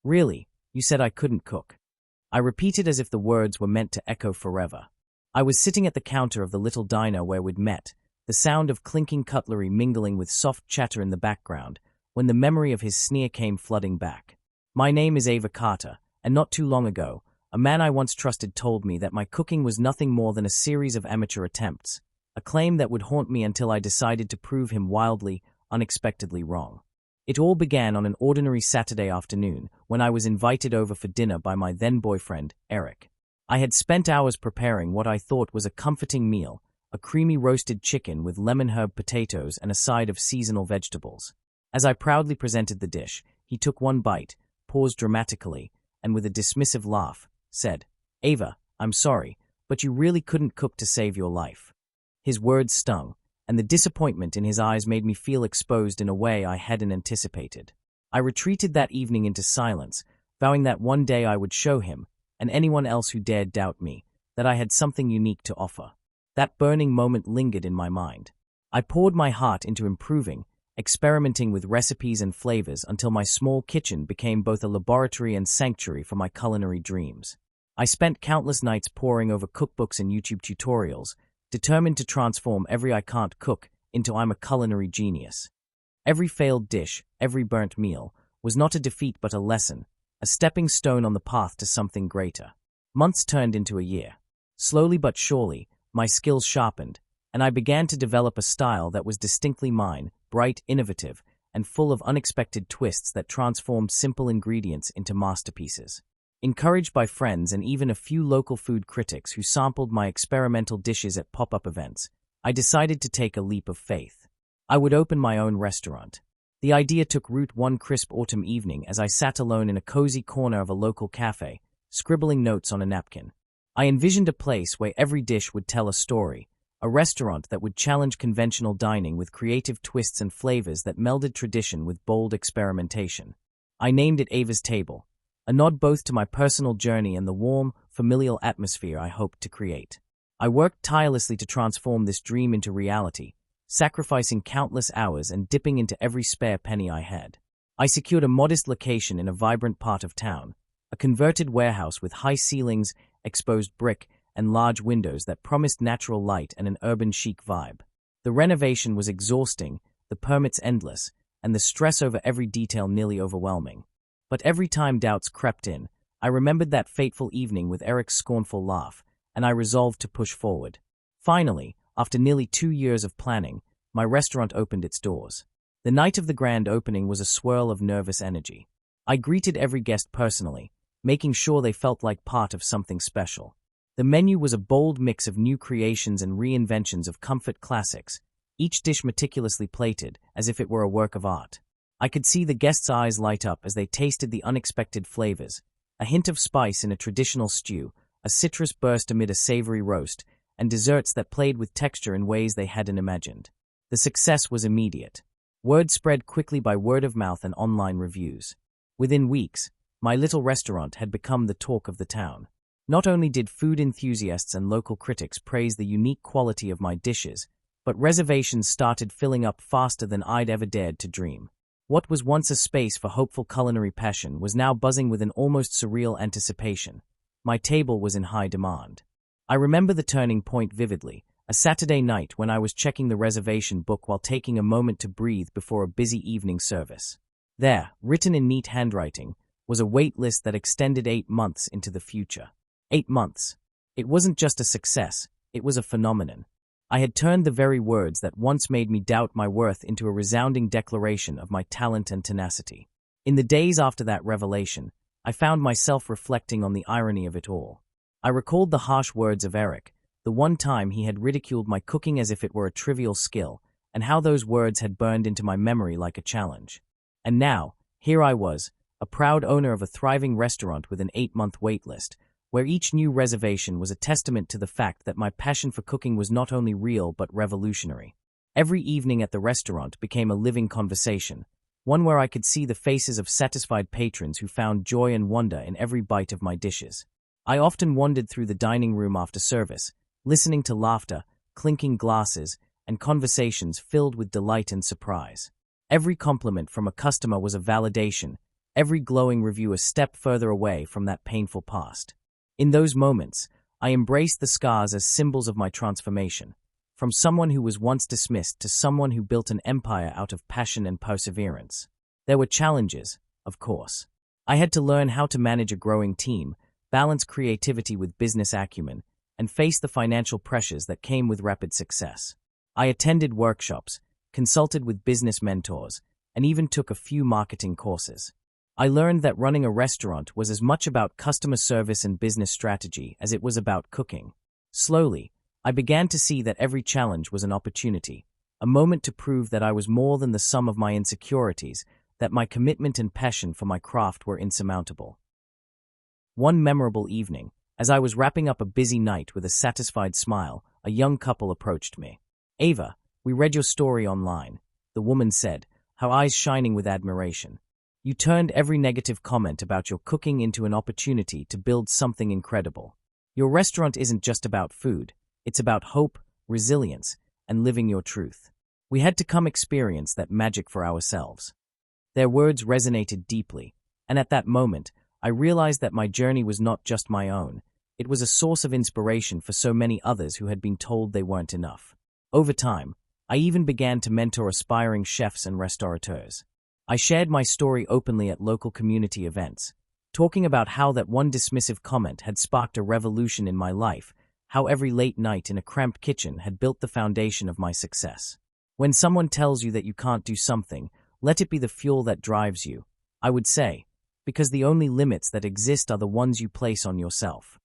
Really? You said I couldn't cook. I repeated as if the words were meant to echo forever. I was sitting at the counter of the little diner where we'd met, the sound of clinking cutlery mingling with soft chatter in the background, when the memory of his sneer came flooding back. My name is Ava Carter, and not too long ago, a man I once trusted told me that my cooking was nothing more than a series of amateur attempts, a claim that would haunt me until I decided to prove him wildly, unexpectedly wrong. It all began on an ordinary Saturday afternoon when I was invited over for dinner by my then-boyfriend, Eric. I had spent hours preparing what I thought was a comforting meal, a creamy roasted chicken with lemon herb potatoes and a side of seasonal vegetables. As I proudly presented the dish, he took one bite, paused dramatically, and with a dismissive laugh, said, "Ava, I'm sorry, but you really couldn't cook to save your life." His words stung, and the disappointment in his eyes made me feel exposed in a way I hadn't anticipated. I retreated that evening into silence, vowing that one day I would show him, and anyone else who dared doubt me, that I had something unique to offer. That burning moment lingered in my mind. I poured my heart into improving, experimenting with recipes and flavors until my small kitchen became both a laboratory and sanctuary for my culinary dreams. I spent countless nights poring over cookbooks and YouTube tutorials, determined to transform every I can't cook into I'm a culinary genius. Every failed dish, every burnt meal, was not a defeat but a lesson, a stepping stone on the path to something greater. Months turned into a year. Slowly but surely, my skills sharpened, and I began to develop a style that was distinctly mine, bright, innovative, and full of unexpected twists that transformed simple ingredients into masterpieces. Encouraged by friends and even a few local food critics who sampled my experimental dishes at pop-up events, I decided to take a leap of faith. I would open my own restaurant. The idea took root one crisp autumn evening as I sat alone in a cozy corner of a local cafe, scribbling notes on a napkin. I envisioned a place where every dish would tell a story, a restaurant that would challenge conventional dining with creative twists and flavors that melded tradition with bold experimentation. I named it Ava's Table, a nod both to my personal journey and the warm, familial atmosphere I hoped to create. I worked tirelessly to transform this dream into reality, sacrificing countless hours and dipping into every spare penny I had. I secured a modest location in a vibrant part of town, a converted warehouse with high ceilings, exposed brick, and large windows that promised natural light and an urban chic vibe. The renovation was exhausting, the permits endless, and the stress over every detail nearly overwhelming. But every time doubts crept in, I remembered that fateful evening with Eric's scornful laugh, and I resolved to push forward. Finally, after nearly 2 years of planning, my restaurant opened its doors. The night of the grand opening was a swirl of nervous energy. I greeted every guest personally, making sure they felt like part of something special. The menu was a bold mix of new creations and reinventions of comfort classics, each dish meticulously plated as if it were a work of art. I could see the guests' eyes light up as they tasted the unexpected flavors, a hint of spice in a traditional stew, a citrus burst amid a savory roast, and desserts that played with texture in ways they hadn't imagined. The success was immediate. Word spread quickly by word of mouth and online reviews. Within weeks, my little restaurant had become the talk of the town. Not only did food enthusiasts and local critics praise the unique quality of my dishes, but reservations started filling up faster than I'd ever dared to dream. What was once a space for hopeful culinary passion was now buzzing with an almost surreal anticipation. My table was in high demand. I remember the turning point vividly, a Saturday night when I was checking the reservation book while taking a moment to breathe before a busy evening service. There, written in neat handwriting, was a wait list that extended 8 months into the future. 8 months. It wasn't just a success, it was a phenomenon. I had turned the very words that once made me doubt my worth into a resounding declaration of my talent and tenacity. In the days after that revelation, I found myself reflecting on the irony of it all. I recalled the harsh words of Eric, the one time he had ridiculed my cooking as if it were a trivial skill, and how those words had burned into my memory like a challenge. And now, here I was, a proud owner of a thriving restaurant with an 8-month wait list, where each new reservation was a testament to the fact that my passion for cooking was not only real but revolutionary. Every evening at the restaurant became a living conversation, one where I could see the faces of satisfied patrons who found joy and wonder in every bite of my dishes. I often wandered through the dining room after service, listening to laughter, clinking glasses, and conversations filled with delight and surprise. Every compliment from a customer was a validation, every glowing review a step further away from that painful past. In those moments, I embraced the scars as symbols of my transformation, from someone who was once dismissed to someone who built an empire out of passion and perseverance. There were challenges, of course. I had to learn how to manage a growing team, balance creativity with business acumen, and face the financial pressures that came with rapid success. I attended workshops, consulted with business mentors, and even took a few marketing courses. I learned that running a restaurant was as much about customer service and business strategy as it was about cooking. Slowly, I began to see that every challenge was an opportunity, a moment to prove that I was more than the sum of my insecurities, that my commitment and passion for my craft were insurmountable. One memorable evening, as I was wrapping up a busy night with a satisfied smile, a young couple approached me. "Ava, we read your story online," the woman said, her eyes shining with admiration. "You turned every negative comment about your cooking into an opportunity to build something incredible. Your restaurant isn't just about food, it's about hope, resilience, and living your truth. We had to come experience that magic for ourselves." Their words resonated deeply, and at that moment, I realized that my journey was not just my own. It was a source of inspiration for so many others who had been told they weren't enough. Over time, I even began to mentor aspiring chefs and restaurateurs. I shared my story openly at local community events, talking about how that one dismissive comment had sparked a revolution in my life, how every late night in a cramped kitchen had built the foundation of my success. When someone tells you that you can't do something, let it be the fuel that drives you, I would say, because the only limits that exist are the ones you place on yourself.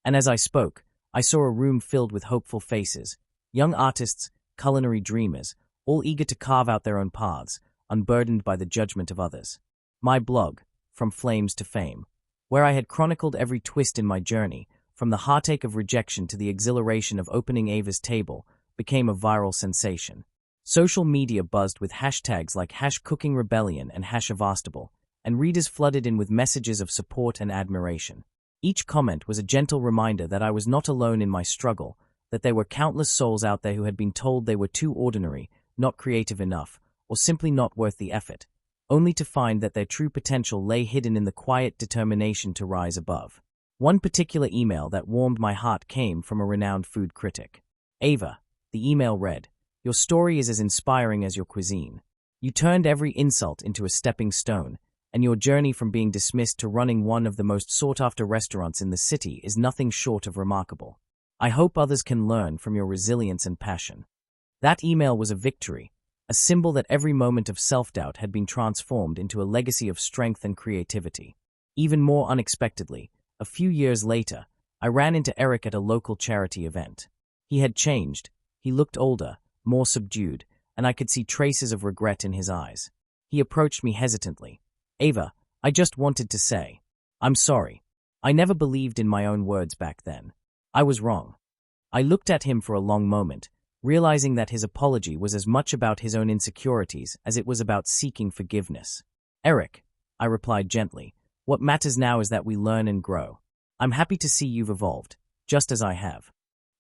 And as I spoke, I saw a room filled with hopeful faces, young artists, culinary dreamers, all eager to carve out their own paths, unburdened by the judgment of others. My blog, From Flames to Fame, where I had chronicled every twist in my journey, from the heartache of rejection to the exhilaration of opening Ava's table, became a viral sensation. Social media buzzed with hashtags like #CookingRebellion and #Avastable, and readers flooded in with messages of support and admiration. Each comment was a gentle reminder that I was not alone in my struggle, that there were countless souls out there who had been told they were too ordinary, not creative enough, or simply not worth the effort, only to find that their true potential lay hidden in the quiet determination to rise above. One particular email that warmed my heart came from a renowned food critic. "Ava," the email read, "your story is as inspiring as your cuisine. You turned every insult into a stepping stone, and your journey from being dismissed to running one of the most sought-after restaurants in the city is nothing short of remarkable. I hope others can learn from your resilience and passion." That email was a victory, a symbol that every moment of self-doubt had been transformed into a legacy of strength and creativity. Even more unexpectedly, a few years later, I ran into Eric at a local charity event. He had changed, he looked older, more subdued, and I could see traces of regret in his eyes. He approached me hesitantly. "Ava, I just wanted to say, I'm sorry. I never believed in my own words back then. I was wrong." I looked at him for a long moment, realizing that his apology was as much about his own insecurities as it was about seeking forgiveness. "Eric," I replied gently, "what matters now is that we learn and grow. I'm happy to see you've evolved, just as I have."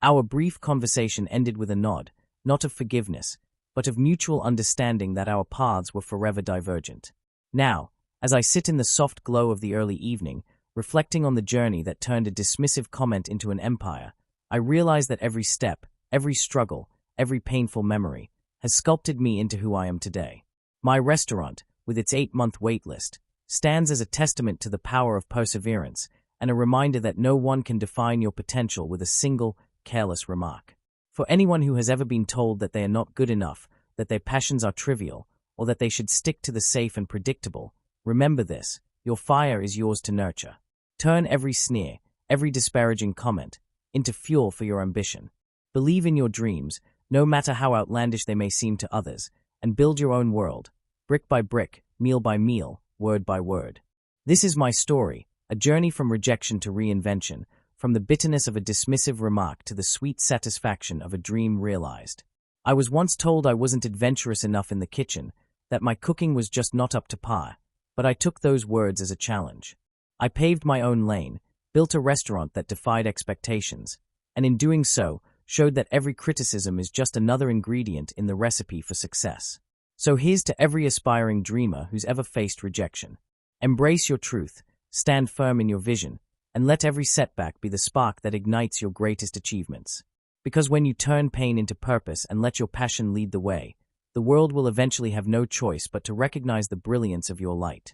Our brief conversation ended with a nod, not of forgiveness, but of mutual understanding that our paths were forever divergent. Now, as I sit in the soft glow of the early evening, reflecting on the journey that turned a dismissive comment into an empire, I realize that every step, every struggle, every painful memory, has sculpted me into who I am today. My restaurant, with its 8-month waitlist, stands as a testament to the power of perseverance and a reminder that no one can define your potential with a single, careless remark. For anyone who has ever been told that they are not good enough, that their passions are trivial, or that they should stick to the safe and predictable, remember this: your fire is yours to nurture. Turn every sneer, every disparaging comment, into fuel for your ambition. Believe in your dreams, no matter how outlandish they may seem to others, and build your own world, brick by brick, meal by meal, word by word. This is my story, a journey from rejection to reinvention, from the bitterness of a dismissive remark to the sweet satisfaction of a dream realized. I was once told I wasn't adventurous enough in the kitchen, that my cooking was just not up to par, but I took those words as a challenge. I paved my own lane, built a restaurant that defied expectations, and in doing so, showed that every criticism is just another ingredient in the recipe for success. So here's to every aspiring dreamer who's ever faced rejection. Embrace your truth, stand firm in your vision, and let every setback be the spark that ignites your greatest achievements. Because when you turn pain into purpose and let your passion lead the way, the world will eventually have no choice but to recognize the brilliance of your light.